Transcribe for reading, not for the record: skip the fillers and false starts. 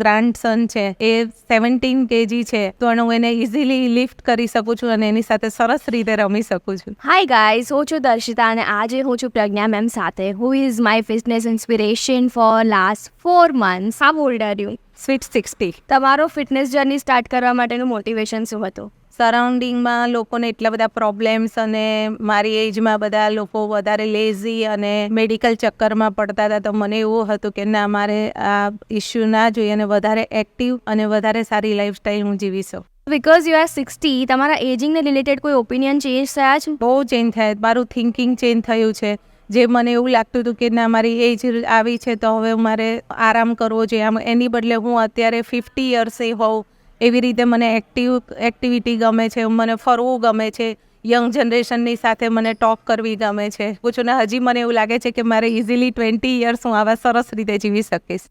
Grand સન છે એ 17 kg છે તો હું એને ઇઝીલી લિફ્ટ કરી શકું છું અને એની સાથે સરસ રીતે રમી શકું છું. હાય ગાઈઝ, હું છું દર્શિતા અને આજે હું છું પ્રજ્ઞા મેમ સાથે, who is my fitness inspiration for last 4 months. How old are you? Sweet 60. તમારો ફિટનેસ જર્ની સ્ટાર્ટ કરવા માટેનું મોટિવેશન શું હતું? સરાઉન્ડિંગમાં લોકોને એટલા બધા પ્રોબ્લેમ્સ અને મારી એજમાં બધા લોકો વધારે લેઝી અને મેડિકલ ચક્કરમાં પડતા હતા, તો મને એવું હતું કે ના, મારે આ ઇસ્યુ ના જોઈએ અને વધારે એક્ટિવ અને વધારે સારી લાઈફસ્ટાઈલ હું જીવી શકું. બિકોઝ યુ આર 60, તમારા એજિંગને રિલેટેડ કોઈ ઓપિનિયન ચેન્જ થયા છે? બહુ ચેન્જ થાય, મારું થિંકિંગ ચેન્જ થયું છે. જે મને એવું લાગતું હતું કે ના, મારી એજ આવી છે તો હવે મારે આરામ કરવો જોઈએ, આમ એની બદલે હું અત્યારે 50 યર્સે હોઉં એવી રીતે મને એક્ટિવિટી ગમે છે, મને ફરવું ગમે છે, યંગ જનરેશનની સાથે મને ટોક કરવી ગમે છે. પૂછું ને, હજી મને એવું લાગે છે કે મારે ઇઝીલી 20 યર્સ હું આવા સરસ રીતે જીવી શકીશ.